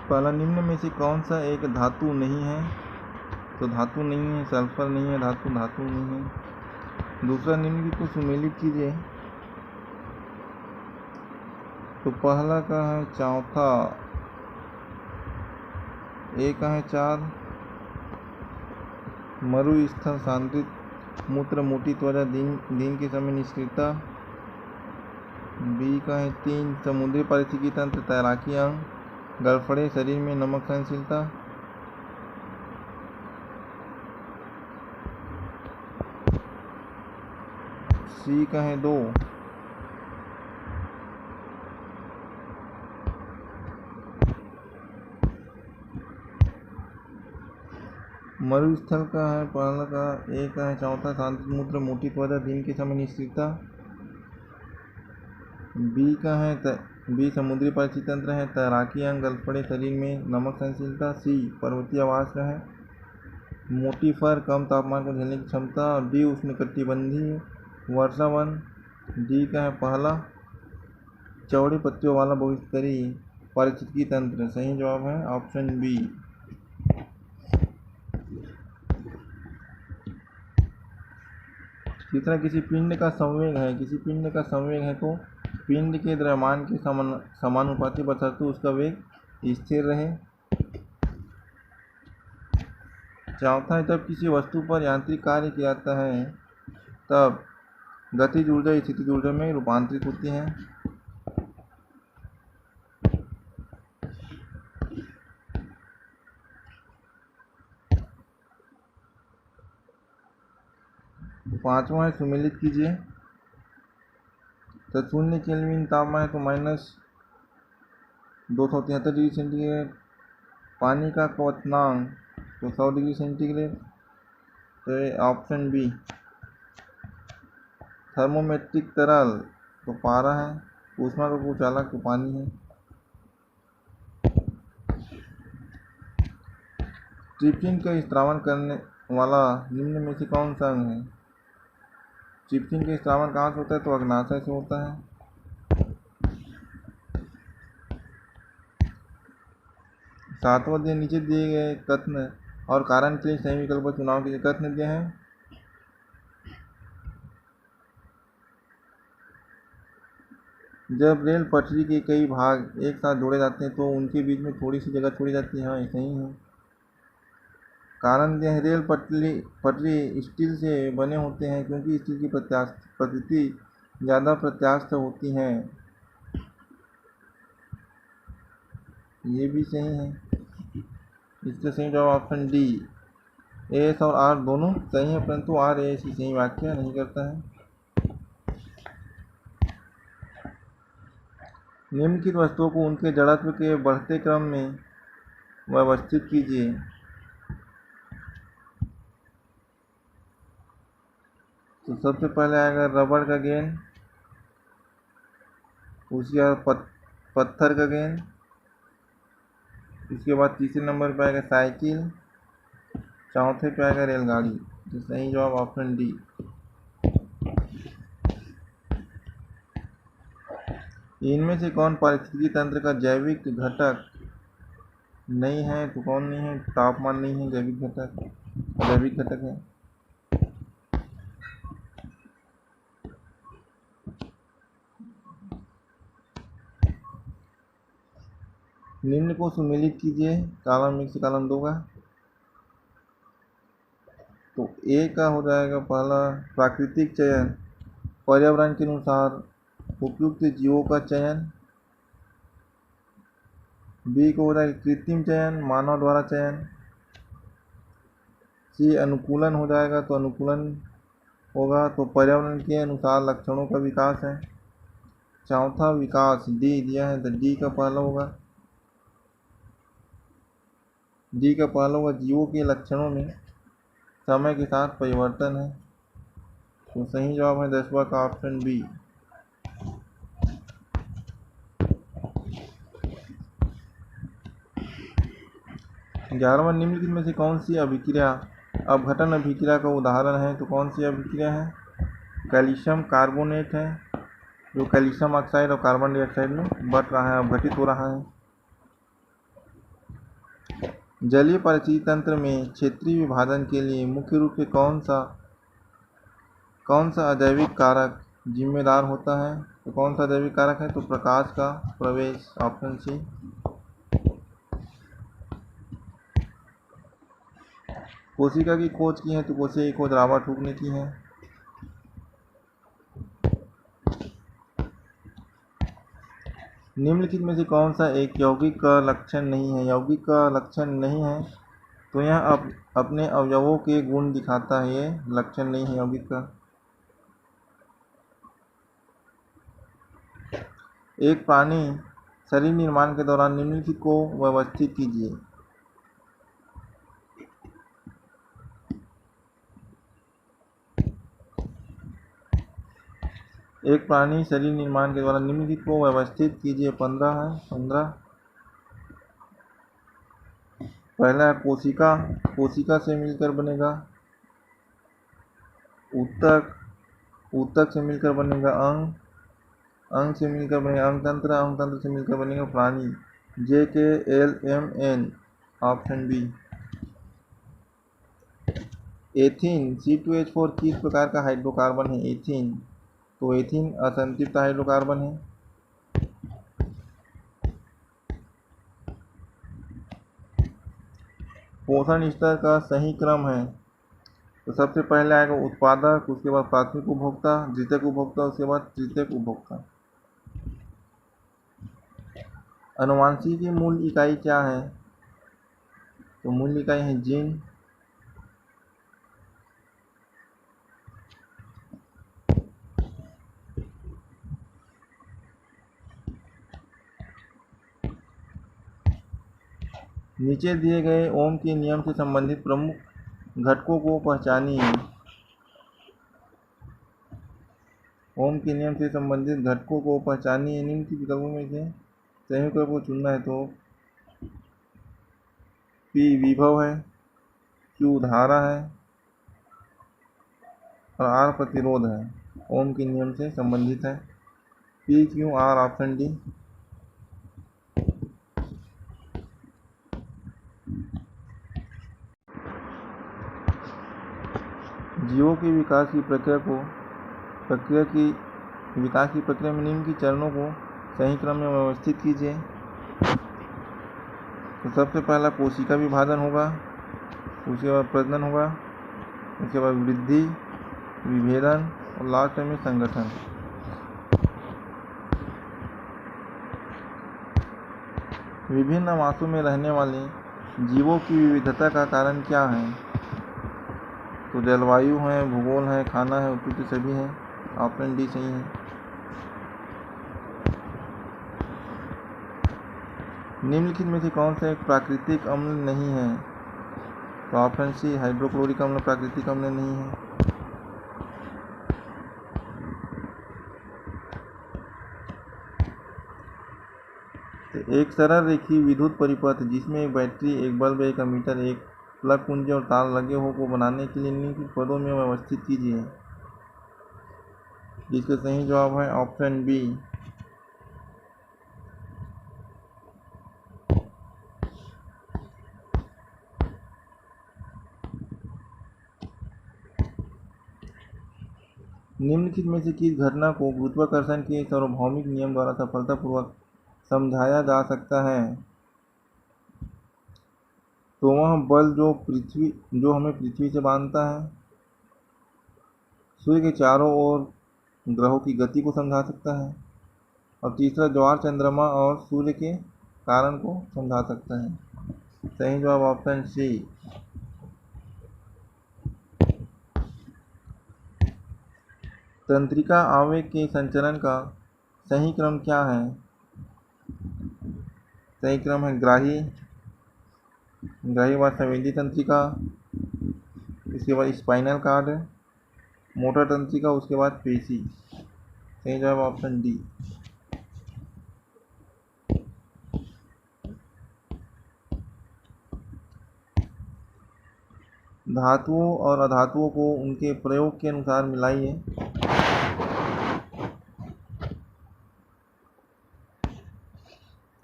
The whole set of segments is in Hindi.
पहला, निम्न में से कौन सा एक धातु नहीं है? तो धातु नहीं है, सल्फर नहीं है, धातु नहीं है। दूसरा, निम्न को सुमेलित कीजिए। तो पहला का है चौथा, ए का है 4, मरुस्थल सांद्रित मूत्र मोटी त्वचा दिन के समय निष्क्रियता। बी का है 3, समुद्री पारिस्थितिकी तंत्र तैराकी अंग, गड़फड़े शरीर में नमक सहनशीलता। सी का है 2, मरुस्थल का है पहला का, ए का है चौथा, सांद्रित मूत्र मोटी त्वचा दिन के समय निष्क्रियता। बी का है बी समुद्री पारिस्थितिकी तंत्र है तैराकी अंग, गलफड़े शरीर में नमक सहनशीलता। सी पर्वतीय आवास का है, मोटी फर कम तापमान को झेलने की क्षमता। और डी उष्णकटिबंधीय वर्षावन। डी का है पहला, चौड़ी पत्तियों वाला बहुस्तरीय पारिस्थितिकी तंत्र। सही जवाब है ऑप्शन बी। तीसरा, किसी पिंड का संवेग है तो पिंड के द्रव्यमान के समानुपाती बशर्ते उसका वेग स्थिर रहे। चौथा है, जब किसी वस्तु पर यांत्रिक कार्य किया जाता है तब गतिज ऊर्जा स्थितिज ऊर्जा में रूपांतरित होती है। पांचवा है, सुमेलित कीजिए। तो 0 केल्विन तापमान है तो -273 डिग्री सेंटीग्रेड। पानी का क्वथनांक तो 100 डिग्री सेंटीग्रेड। तो ऑप्शन बी। थर्मोमेट्रिक तरल तो पारा है, ऊष्मा का कुचालक तो पानी है। ट्रिप्सिन का स्त्रावन करने वाला निम्न में से कौन सा अंग है? ट्रिप्सिन का स्त्रावन कहाँ से होता है? तो अग्नाशय से होता है। सातवां दिए, नीचे दिए गए कथन और कारण के लिए सही विकल्प का चुनाव कीजिए। कथन दिए हैं, जब रेल पटरी के कई भाग एक साथ जोड़े जाते हैं तो उनके बीच में थोड़ी सी जगह छोड़ी जाती है। हाँ, ऐसा ही है। कारण दिया है, रेल पटरी स्टील से बने होते हैं क्योंकि स्टील की प्रकृति ज़्यादा प्रत्यास्थ होती है। ये भी सही है। इसका सही जवाब ऑप्शन डी। एस और आर दोनों सही है, परंतु आर एस की सही व्याख्या नहीं करता है। निम्नलिखित वस्तुओं को उनके जड़त्व के बढ़ते क्रम में व्यवस्थित कीजिए। तो सबसे पहले आएगा रबड़ का गेंद, उसके बाद पत्थर का गेंद, इसके बाद तीसरे नंबर पर आएगा साइकिल, चौथे पे आएगा रेलगाड़ी। तो सही जवाब ऑप्शन डी। इनमें से कौन पारिस्थितिकी तंत्र का जैविक घटक नहीं है? तो कौन नहीं है? तापमान नहीं है, जैविक घटक है। निम्न को सुमेलित कीजिए। कॉलम 1 से कॉलम 2 का। तो ए का हो जाएगा पहला, प्राकृतिक चयन, पर्यावरण के अनुसार उपयुक्त जीवों का चयन। बी को हो जाएगा कृत्रिम चयन, मानव द्वारा चयन। सी अनुकूलन हो जाएगा, तो अनुकूलन होगा, तो पर्यावरण के अनुसार लक्षणों का विकास है। चौथा विकास डी दिया है, तो डी का पहला होगा। डी का पहला होगा, जीवों के लक्षणों में समय के साथ परिवर्तन है। तो सही जवाब है 10वां का ऑप्शन बी। ग्यारहवां, निम्नलिखित में से कौन सी अभिक्रिया अपघटन अभिक्रिया का उदाहरण है? तो कौन सी अभिक्रिया है? कैल्शियम कार्बोनेट है, जो कैल्शियम ऑक्साइड और कार्बन डाइऑक्साइड में बट रहा है, अपघटित हो रहा है। जलीय पारिस्थितिकी तंत्र में क्षेत्रीय विभाजन के लिए मुख्य रूप से कौन सा अजैविक कारक जिम्मेदार होता है? तो कौन सा अजैविक कारक है? तो प्रकाश का प्रवेश, ऑप्शन सी। कोशिका की खोज की है तो कोशिका की खोज रॉबर्ट हुक ने की है। निम्नलिखित में से कौन सा एक यौगिक का लक्षण नहीं है? यौगिक का लक्षण नहीं है तो यह अपने अवयवों के गुण दिखाता है, ये लक्षण नहीं है यौगिक का। एक प्राणी शरीर निर्माण के दौरान निम्नलिखित को व्यवस्थित कीजिए। एक प्राणी शरीर निर्माण के द्वारा निम्नलिखित को व्यवस्थित कीजिए। 15 है। 15 पहला है कोशिका, कोशिका से मिलकर बनेगा ऊतक, ऊतक से मिलकर बनेगा अंग, अंग से मिलकर बनेगा अंग तंत्र, अंग तंत्र से मिलकर बनेगा प्राणी। JKLMN, option B. Ethene C2H4 किस प्रकार का हाइड्रोकार्बन है? एथीन, तो एथीन असंतृप्त हाइड्रोकार्बन है। पोषण स्तर का सही क्रम है तो सबसे पहले आएगा उत्पादक, उसके बाद प्राथमिक उपभोक्ता, द्वितीयक उपभोक्ता, उसके बाद तृतीयक उपभोक्ता। अनुवांशिकी की मूल इकाई क्या है? तो मूल इकाई है जीन। नीचे दिए गए ओम के नियम से संबंधित प्रमुख घटकों को पहचानिए। ओम के नियम से संबंधित घटकों को पहचानिए। निम्नलिखित विकल्पों में से सही विकल्प को चुनना है तो P विभव है, Q धारा है और R प्रतिरोध है। ओम के नियम से संबंधित है PQR, ऑप्शन डी। जीवों के विकास की प्रक्रिया में निम्न की चरणों को सही क्रम में व्यवस्थित कीजिए। तो सबसे पहला कोशिका विभाजन होगा, उसके बाद प्रजनन होगा, उसके बाद वृद्धि, विभेदन और लास्ट में संगठन। विभिन्न आवासों में रहने वाले जीवों की विविधता का कारण क्या है? तो जलवायु है, भूगोल है, खाना है, उत्पत्ति सभी है। ऑप्शन डी सही है। निम्नलिखित में से कौन सा एक प्राकृतिक अम्ल नहीं है? तो ऑप्शन सी हाइड्रोक्लोरिक अम्ल प्राकृतिक अम्ल नहीं है। तो एक सरल रेखीय विद्युत परिपथ जिसमें एक बैटरी, एक बल्ब, एक एमीटर, एक प्लग कुंजी और तार लगे हो को बनाने के लिए निम्नलिखित पदों में व्यवस्थित कीजिए। जिसका सही जवाब है ऑप्शन बी। निम्नलिखित में से किस घटना को गुरुत्वाकर्षण के सार्वभौमिक नियम द्वारा सफलतापूर्वक समझाया जा सकता है? तो वह बल जो हमें पृथ्वी से बांधता है, सूर्य के चारों ओर ग्रहों की गति को समझा सकता है, और तीसरा ज्वार चंद्रमा और सूर्य के कारण को समझा सकता है। सही जवाब ऑप्शन सी। तंत्रिका आवेग के संचरण का सही क्रम क्या है? सही क्रम है ग्राही बाद संवेदी तंत्रिका, इसके बाद स्पाइनल कार्ड, मोटर तंत्रिका, उसके बाद पेशी। सही जवाब ऑप्शन डी। धातुओं और अधातुओं को उनके प्रयोग के अनुसार मिलाइए।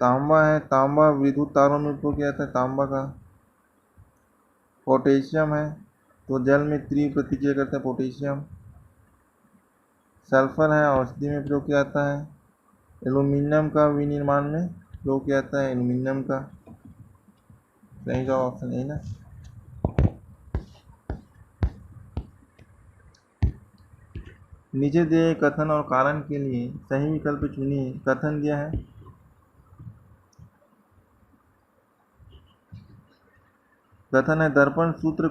तांबा है, तांबा विद्युत तारों में उपयोग किया जाता है तांबा का। पोटेशियम है तो जल में त्रिव प्रतिक्रिया करते हैं पोटेशियम। सल्फर है औषधि में प्रयोग किया जाता है। एल्यूमिनियम का विनिर्माण में प्रयोग किया जाता है, एल्यूमिनियम का। सही जवाब ऑप्शन ए ना। नीचे दिए कथन और कारण के लिए सही विकल्प चुनिए। कथन दिया है, कथन है दर्पण सूत्र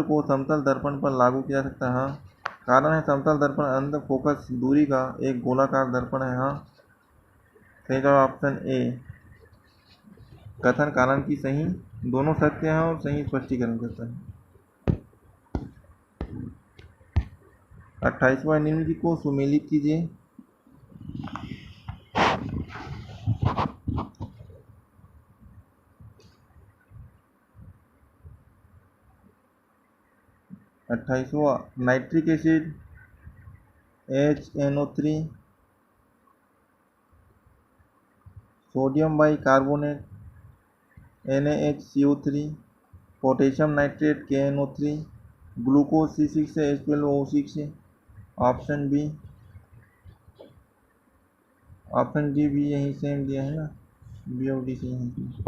को समतल दर्पण पर लागू किया जा सकता है। हाँ। कारण है समतल दर्पण अंत फोकस दूरी का एक गोलाकार दर्पण है। हाँ। सही जवाब ऑप्शन ए। कथन कारण की सही दोनों सत्य हैं और सही स्पष्टीकरण करता है। 28वां निम्नलिखित को सुमेलित कीजिए। अट्ठाईसवां nitric acid HNO3, sodium bicarbonate NaHCO3, potassium nitrate KNO3, glucose C6H12O6। Option B. Option D भी यही सेम दिया है ना, बी और डी से यही।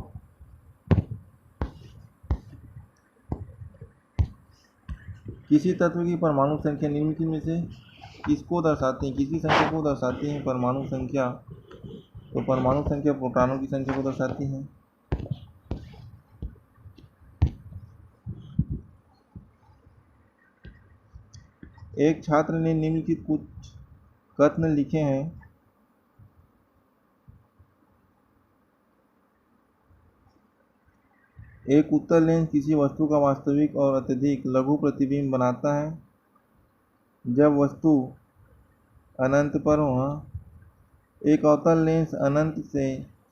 किसी तत्व की परमाणु संख्या निम्नलिखित में से किसको दर्शाती है? किसी संख्या को दर्शाती है परमाणु संख्या, तो परमाणु संख्या प्रोटॉनों की संख्या को दर्शाती है। एक छात्र ने निम्नलिखित कुछ कथन लिखे हैं। एक उत्तल लेंस किसी वस्तु का वास्तविक और अत्यधिक लघु प्रतिबिंब बनाता है जब वस्तु अनंत पर हो। एक अवतल लेंस अनंत से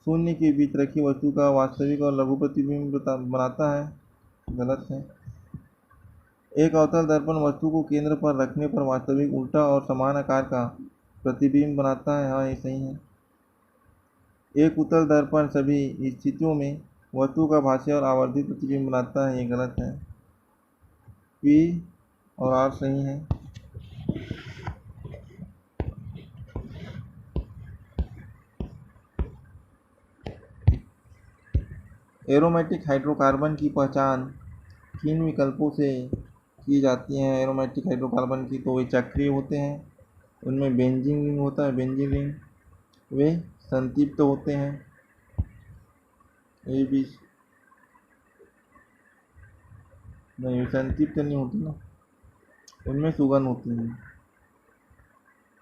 शून्य के बीच रखी वस्तु का वास्तविक और लघु प्रतिबिंब बनाता है। गलत है। एक अवतल दर्पण वस्तु को केंद्र पर रखने पर वास्तविक उल्टा और समान आकार का प्रतिबिंब बनाता है। हाँ, ये सही है। एक उत्तल दर्पण सभी स्थितियों में वस्तु का भाष्य और आवर्धित प्रतिबिंब बनाता है। ये गलत है। पी और आर सही है। एरोमेटिक हाइड्रोकार्बन की पहचान किन विकल्पों से की जाती है? एरोमेटिक हाइड्रोकार्बन की तो वे चक्रीय होते हैं, उनमें बेंजीन रिंग होता है, बेंजीन रिंग। वे संतृप्त होते हैं, ए बी। नहीं, संतृप्त नहीं होती ना, उनमें सुगंध होती है।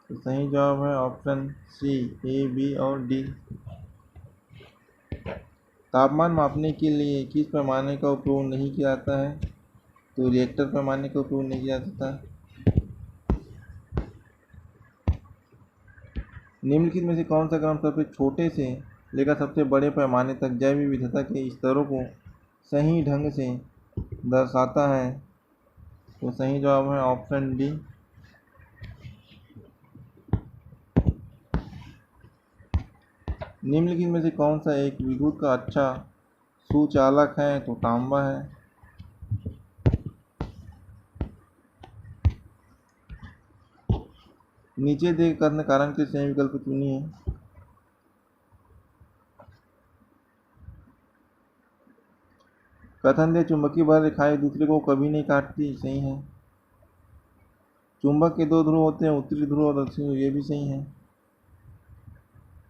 तो सही जवाब है ऑप्शन सी, ए बी और डी। तापमान मापने के लिए किस पैमाने का उपयोग नहीं किया जाता है? तो रिएक्टर पैमाने का उपयोग नहीं किया जाता। निम्नलिखित में से कौन सा क्रम सबसे छोटे से लेकर सबसे बड़े पैमाने तक जैव विविधता के स्तरों को सही ढंग से दर्शाता है? तो सही जवाब है ऑप्शन डी। निम्नलिखित में से कौन सा एक विद्युत का अच्छा सुचालक है? तो तांबा है। नीचे दिए कथन कारण के सही विकल्प चुनिए। कथन दे चुंबकीय बल रेखाएं दूसरे को कभी नहीं काटती। सही है। चुंबक के दो ध्रुव होते हैं, उत्तरी ध्रुव और दक्षिणी ध्रुव। ये भी सही है,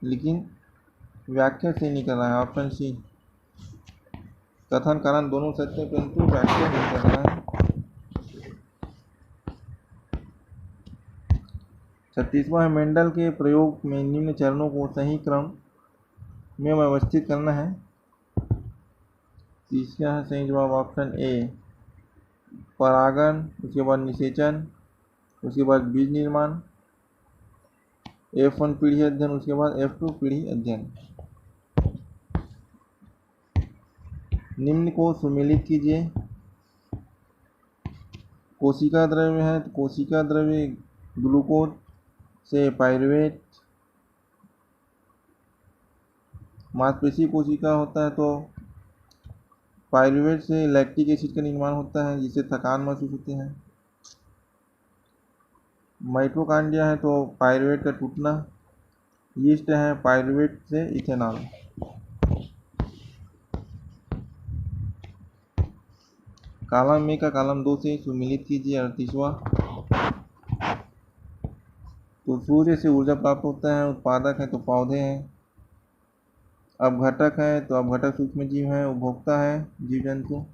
लेकिन व्याख्या सही नहीं कर रहा है। Option c. कथन कारण दोनों सत्य है परंतु व्याख्या नहीं कर रहा है। 36वां है मेंडल के प्रयोग में निम्न चरणों को सही क्रम में व्यवस्थित करना है। तीसरा है सही जवाब ऑप्शन ए, परागण, उसके बाद निषेचन, उसके बाद बीज निर्माण, F1 पीढ़ी अध्ययन, उसके बाद F2 पीढ़ी अध्ययन। निम्न को सुमेलित कीजिए। कोशिका द्रव्य है तो कोशिका द्रव्य ग्लूकोज से पाइरुवेट। मांसपेशी कोशिका होता है तो पाइरूवेट से लैक्टिक एसिड का निर्माण होता है जिससे थकान महसूस होती है। माइटोकॉन्ड्रिया है तो पाइरूवेट का टूटना। यीस्ट है पाइरूवेट से इथेनॉल। कॉलम ए का कॉलम 2 से सुमिलित कीजिए। 38वां, तो सूर्य से ऊर्जा प्राप्त होता है। उत्पादक है तो पौधे हैं। अपघटक है तो अपघटक सूक्ष्म जीव है। उपभोक्ता है जीव जंतु।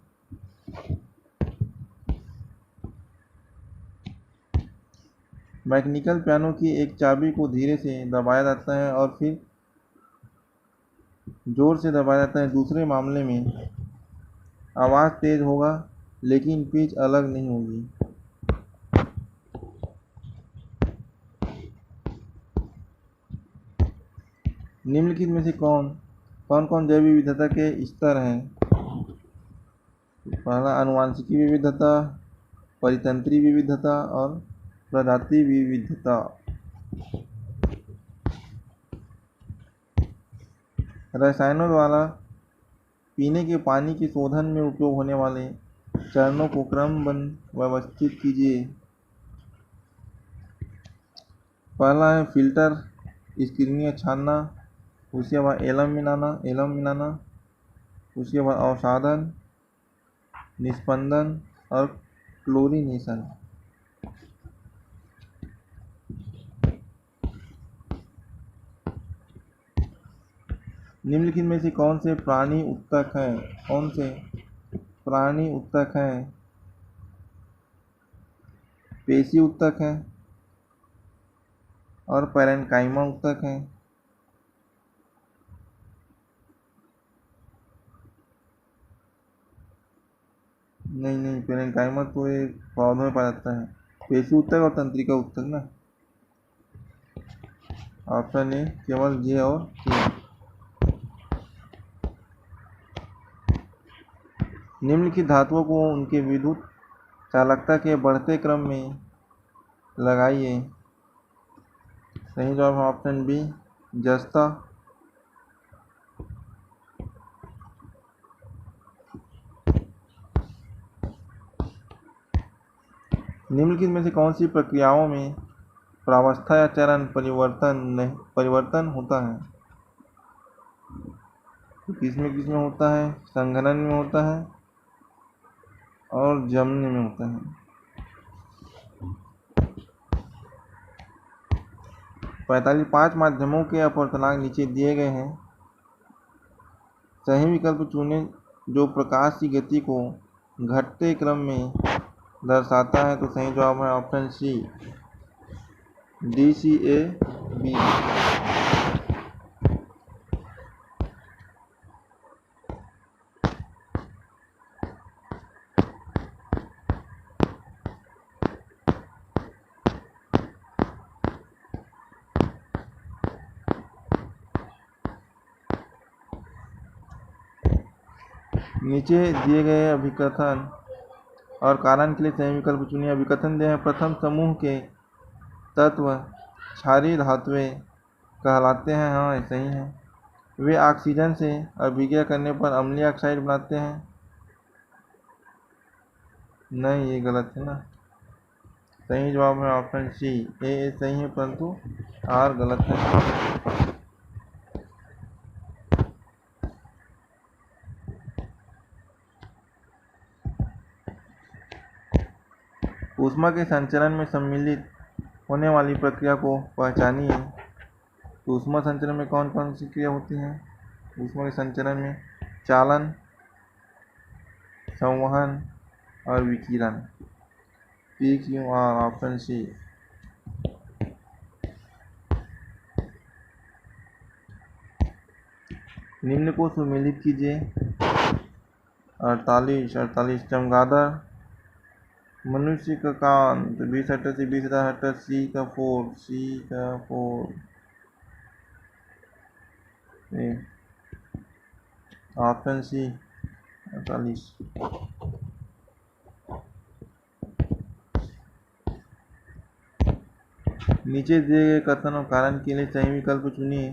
मैकेनिकल पियानो की एक चाबी को धीरे से दबाया जाता है और फिर जोर से दबाया जाता है। दूसरे मामले में आवाज़ तेज होगा लेकिन पिच अलग नहीं होगी। निम्नलिखित में से कौन कौन जैव विविधता के स्तर हैं? पहला आनुवांशिकी विविधता, परितंत्री विविधता और प्रजाति विविधता। रसायनों द्वारा पीने के पानी के शोधन में उपयोग होने वाले चरणों को क्रमबद्ध व्यवस्थित कीजिए। पहला है फिल्टर, स्क्रीनिंग छानना, उसके बाद एलम मिलाना, उसके बाद अवसादन, निस्पंदन और क्लोरीनेशन। निम्नलिखित में से कौन से प्राणी उत्तक हैं? पेशी उत्तक है और पैरेन्काइमा उत्तक है। नहीं, पैरेन्काइमा तो एक पौधों में पाया जाता है। पेशी उत्तक और तंत्रिका उत्तक ना। ऑप्शन ए केवल जे और के। निम्नलिखित धातुओं को उनके विद्युत चालकता के बढ़ते क्रम में लगाइए। सही जवाब है ऑप्शन बी, जस्ता। निम्नलिखित में से कौन सी प्रक्रियाओं में प्रावस्था या चरण परिवर्तन होता है? किसमें होता है? संघनन में होता है और जमने में होता है। 5 माध्यमों के अपवर्तनांक नीचे दिए गए हैं। सही विकल्प चुनें जो प्रकाश की गति को घटते क्रम में दर्शाता है। तो सही जवाब है ऑप्शन सी, DCAB। नीचे दिए गए अभिकथन और कारण के लिए सही विकल्प चुनिए। अभिकथन दिए हैं, प्रथम समूह के तत्व क्षारीय धातुएं कहलाते हैं। हाँ, सही है। वे ऑक्सीजन से अभिक्रिया करने पर अम्लीय ऑक्साइड बनाते हैं। नहीं, ये गलत है ना। सही जवाब है ऑप्शन सी, ए सही है परंतु आर गलत है। ऊष्मा के संचरण में सम्मिलित होने वाली प्रक्रिया को पहचानिए। तो ऊष्मा संचरण में कौन कौन सी क्रिया होती हैं? ऊष्मा के संचरण में चालन, संवहन और विकिरण। PQR option c. निम्न को सुमेलित कीजिए। 48 चमगादड़ मनुष्य का कान 20 हेक्टर से 20,000 हेक्टर। सी का 4 ऑप्शन सी 48। नीचे दिए गए कथन और कारण के लिए सही विकल्प चुनिए।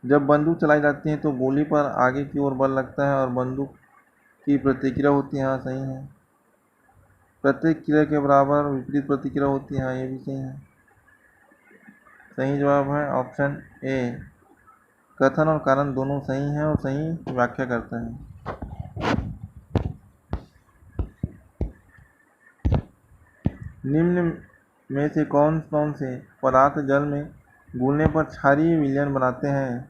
जब बंदूक चलाई जाती है तो गोली पर आगे की ओर बल लगता है और बंदूक की प्रतिक्रिया होती है। हाँ, सही है। प्रत्येक क्रिया के बराबर विपरीत प्रतिक्रिया होती है। हाँ, ये भी सही है। सही जवाब है ऑप्शन ए। कथन और कारण दोनों सही हैं और सही व्याख्या करते हैं। निम्न में से कौन कौन से पदार्थ जल में घुलने पर क्षारीय विलयन बनाते हैं?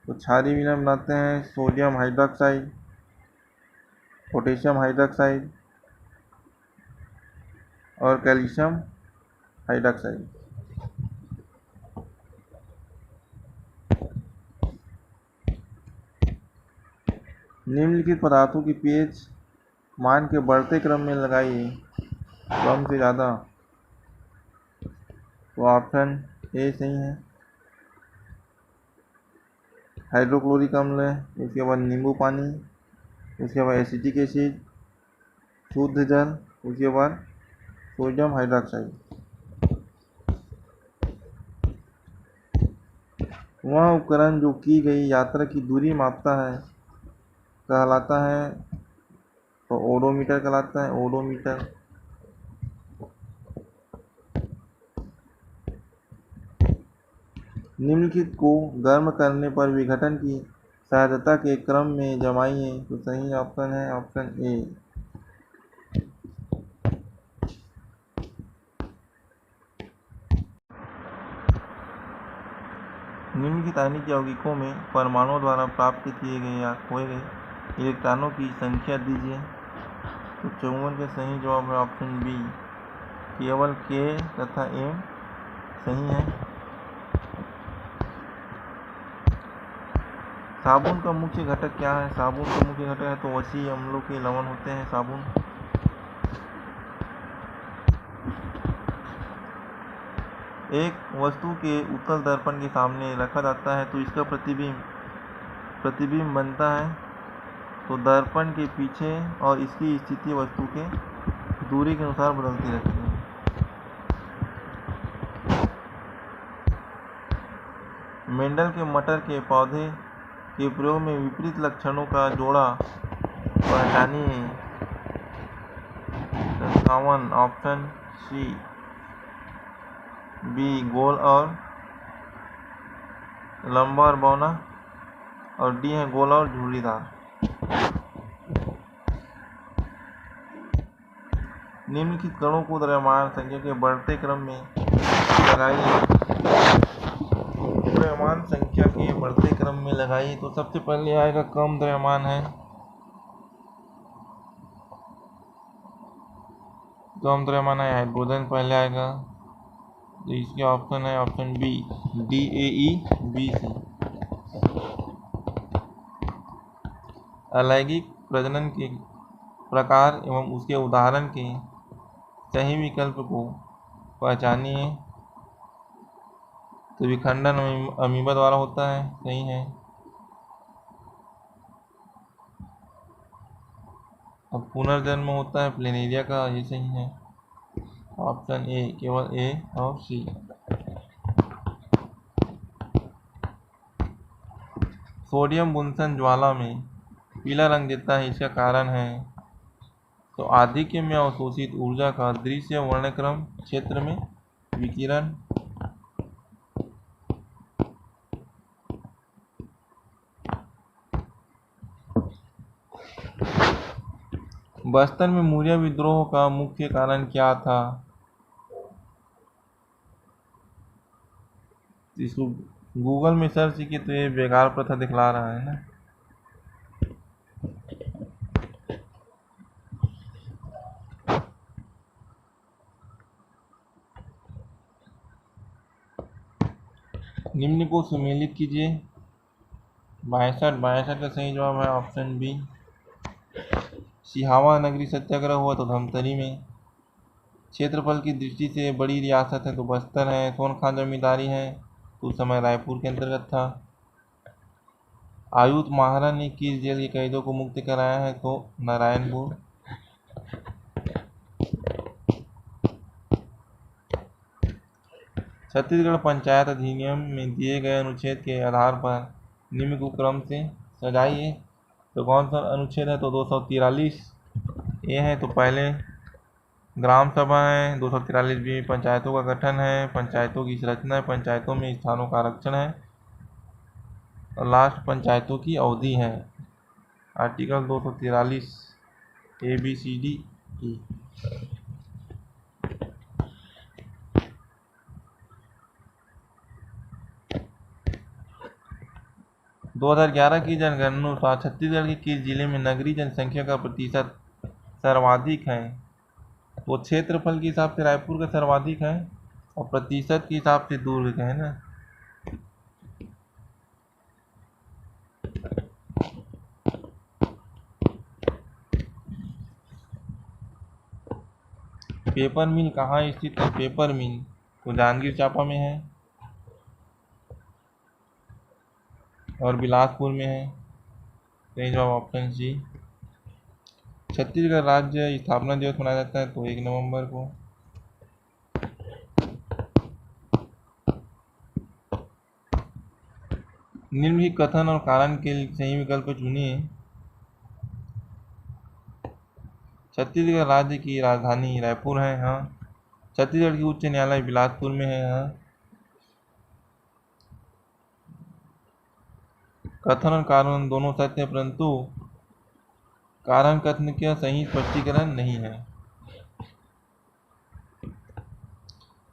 तो क्षारीय विलयन बनाते हैं सोडियम हाइड्रोक्साइड, पोटेशियम हाइड्रोक्साइड और कैल्शियम हाइड्रोक्साइड। निम्नलिखित पदार्थों की पीएच मान के बढ़ते क्रम में लगाइए, कम से ज़्यादा। तो ऑप्शन ए सही है। हाइड्रोक्लोरिक अम्ल, उसके बाद नींबू पानी, उसके बाद एसिटिक एसिड, शुद्ध जल, उसके बाद सोडियम हाइड्रोक्साइड। वह उपकरण जो की गई यात्रा की दूरी मापता है कहलाता है, तो ओडोमीटर कहलाता है, ओडोमीटर। निम्नलिखित को गर्म करने पर विघटन की सहजता के क्रम में जमाइए। तो सही ऑप्शन है ऑप्शन ए। निम्नलिखित आणविक यौगिकों में परमाणुओं द्वारा प्राप्त किए गए या खोए गए इलेक्ट्रॉनों की संख्या दीजिए। तो 54 का सही जवाब है ऑप्शन बी, केवल के तथा एम सही है। साबुन का मुख्य घटक क्या है? साबुन का मुख्य घटक है तो वसी अम्लों के लवण होते हैं साबुन। एक वस्तु के उत्तल दर्पण के सामने रखा जाता है तो इसका प्रतिबिंब बनता है, तो दर्पण के पीछे और इसकी स्थिति वस्तु के दूरी के अनुसार बदलती रहती है। मेंडल के मटर के पौधे के प्रयोग में विपरीत लक्षणों का जोड़ा पहचानिए। 57 ऑप्शन सी, बी गोल और लंबा और बौना, और डी है गोल और झुर्रीदार। निम्नलिखित कणों को द्रव्यमान संख्या के बढ़ते क्रम में लगाइए। द्रव्यमान संख्या के बढ़ते क्रम में लगाइए तो सबसे पहले आएगा कम द्रव्यमान है, कम द्रव्यमान है हाइड्रोजन पहले आएगा, तो इसके ऑप्शन है ऑप्शन बी, DAeBC। अलैंगिक प्रजनन के प्रकार एवं उसके उदाहरण के सही विकल्प को पहचानिए। तो विखंडन अमीबा द्वारा होता है, सही है। अब पुनर्जन्म होता है प्लेनेरिया का, ये सही है ऑप्शन ए, केवल ए और सी। सोडियम बुनसन ज्वाला में पीला रंग देता है, इसका कारण है तो आधिक्य में अवशोषित ऊर्जा का दृश्य वर्णक्रम क्षेत्र में विकिरण। बस्तर में मौर्य विद्रोह का मुख्य कारण क्या था? इसको गूगल में सर्च किए तो ये बेकार प्रथा दिखला रहा है ना। निम्न को सम्मिलित कीजिए। 62 का सही जवाब है ऑप्शन बी। सिहावा नगरी सत्याग्रह हुआ तो धमतरी में। क्षेत्रफल की दृष्टि से बड़ी रियासत है तो बस्तर है। सोनखां जमींदारी है तो उस समय रायपुर के अंतर्गत था। आयुध महारा ने किस जेल के कैदियों को मुक्त कराया है? तो नारायणपुर। छत्तीसगढ़ पंचायत अधिनियम में दिए गए अनुच्छेद के आधार पर निम्न को क्रम से सजाइए। तो कौन सा अनुच्छेद है? तो 243 ये है। तो पहले ग्राम सभा है, 243 बी पंचायतों का गठन है, पंचायतों की संरचना है, पंचायतों में स्थानों का आरक्षण है, और लास्ट पंचायतों की अवधि है। Article 243 ABCDE। 2011 की जनगणना अनुसार छत्तीसगढ़ के किस जिले में नगरीय जनसंख्या का प्रतिशत सर्वाधिक है? तो क्षेत्रफल के हिसाब से रायपुर का सर्वाधिक है, और प्रतिशत के हिसाब से दुर्ग का है ना। पेपर मिल कहाँ स्थित है? पेपर मिल तो जांजगीर चांपा में है और बिलासपुर में है। सही जवाब ऑप्शन सी। छत्तीसगढ़ राज्य स्थापना दिवस मनाया जाता है तो 1 नवंबर को। निम्नलिखित कथन और कारण के सही विकल्प चुनिए। छत्तीसगढ़ राज्य की राजधानी रायपुर है, हाँ। छत्तीसगढ़ की उच्च न्यायालय बिलासपुर में है, हाँ। कथन और कारण दोनों सत्य है, परंतु कारण कथन का सही स्पष्टीकरण नहीं है।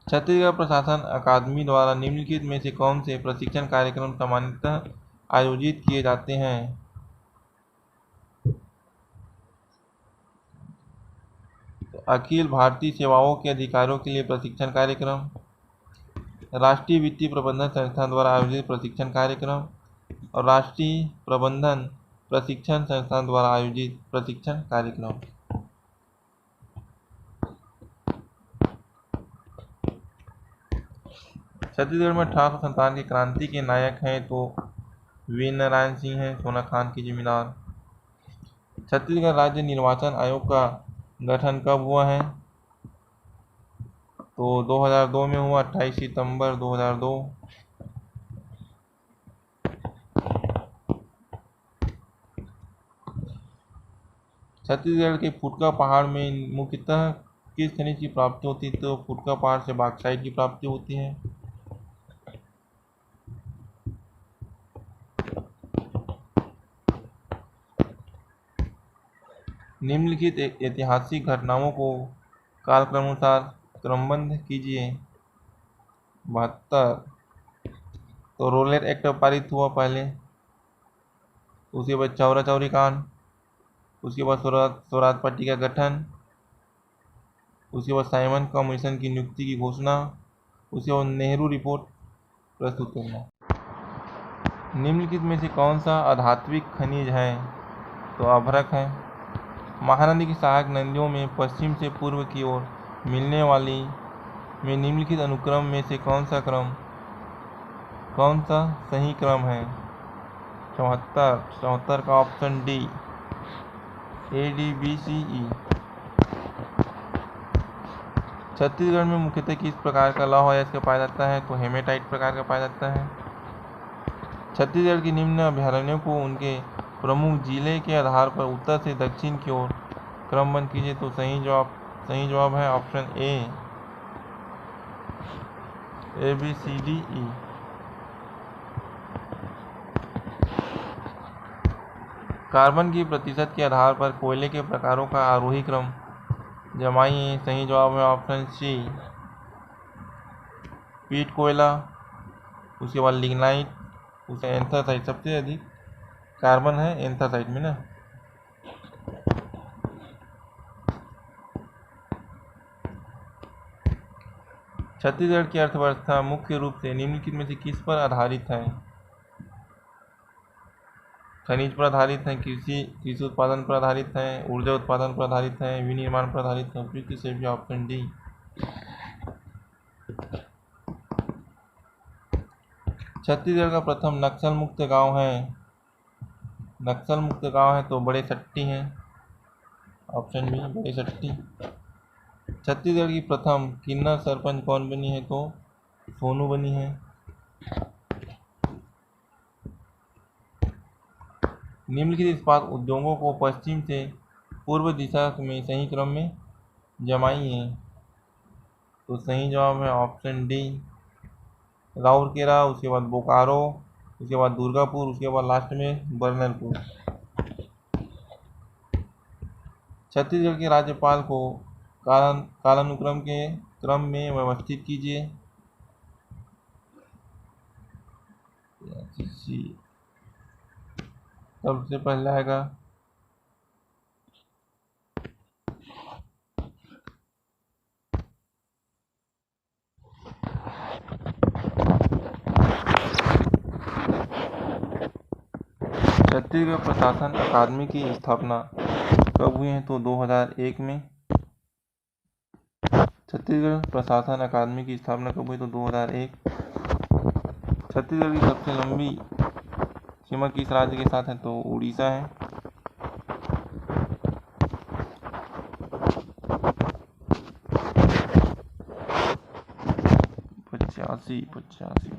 छत्तीसगढ़ प्रशासन अकादमी द्वारा निम्नलिखित में से कौन से प्रशिक्षण कार्यक्रम सामान्यतः आयोजित किए जाते हैं? तो अखिल भारतीय सेवाओं के अधिकारियों के लिए प्रशिक्षण कार्यक्रम, राष्ट्रीय वित्तीय प्रबंधन संस्थान द्वारा आयोजित प्रशिक्षण कार्यक्रम, और राष्ट्रीय प्रबंधन प्रशिक्षण संस्थान द्वारा आयोजित प्रशिक्षण कार्यक्रम। छत्तीसगढ़ में 1857 की क्रांति के नायक हैं तो वीर नारायण सिंह हैं, सोना खान के जमींदार। छत्तीसगढ़ राज्य निर्वाचन आयोग का गठन कब हुआ है? तो 2002 में हुआ, 28 सितंबर 2002। छत्तीसगढ़ के फुटका पहाड़ में मुख्यतः किस खनिज की प्राप्ति होती है? तो फुटका पहाड़ से बॉक्साइट की प्राप्ति होती है। निम्नलिखित ऐतिहासिक घटनाओं को कालक्रमानुसार क्रमबद्ध कीजिए। 72 तो रोलेट एक्ट पारित हुआ पहले, उसके बाद चौरा चौरी कांड, उसके बाद स्वराज पार्टी का गठन, उसके बाद साइमन कमीशन की नियुक्ति की घोषणा, उसके बाद नेहरू रिपोर्ट प्रस्तुत करना। निम्नलिखित में से कौन सा अधात्विक खनिज है? तो अभ्रक है। महानदी की सहायक नदियों में पश्चिम से पूर्व की ओर मिलने वाली में निम्नलिखित अनुक्रम में से कौन सा सही क्रम है? 74 का ऑप्शन डी, ADBCE। छत्तीसगढ़ में मुख्यतः किस प्रकार का लौह अयस्क पाया जाता है? तो हेमेटाइट प्रकार का पाया जाता है। छत्तीसगढ़ के निम्न अभयारण्यों को उनके प्रमुख जिले के आधार पर उत्तर से दक्षिण की ओर क्रमबद्ध कीजिए। तो सही जवाब है ऑप्शन ए, ABCDE। कार्बन की प्रतिशत के आधार पर कोयले के प्रकारों का आरोही क्रम जमाइए। सही जवाब है ऑप्शन सी, पीट कोयला, उसके बाद लिग्नाइट, उसके एंथ्रासाइट। सबसे अधिक कार्बन है एंथ्रासाइट में ना। छत्तीसगढ़ की अर्थव्यवस्था मुख्य रूप से निम्नलिखित में से किस पर आधारित है? खनिज पर आधारित है, कृषि उत्पादन पर आधारित है, ऊर्जा उत्पादन पर आधारित है, विनिर्माण पर आधारित है। उपयुक्त से भी ऑप्शन डी। छत्तीसगढ़ का प्रथम नक्सल मुक्त गांव है तो बड़े सट्टी है, ऑप्शन बी बड़े सट्टी। छत्तीसगढ़ की प्रथम किन्नर सरपंच कौन बनी है? तो सोनू बनी है। निम्नलिखित इस्पात उद्योगों को पश्चिम से पूर्व दिशा में सही क्रम में जमाई है। तो सही जवाब है ऑप्शन डी, राउरकेला, उसके बाद बोकारो, उसके बाद दुर्गापुर, उसके बाद लास्ट में बर्नरपुर। छत्तीसगढ़ के राज्यपाल को कालानुक्रम के क्रम में व्यवस्थित कीजिए। सबसे पहला आएगा छत्तीसगढ़ प्रशासन अकादमी की स्थापना कब हुई है? तो 2001 में। छत्तीसगढ़ प्रशासन अकादमी की स्थापना कब हुई? तो 2001। छत्तीसगढ़ की सबसे लंबी सीमा किस राज्य के साथ है? तो उड़ीसा है। पचासी।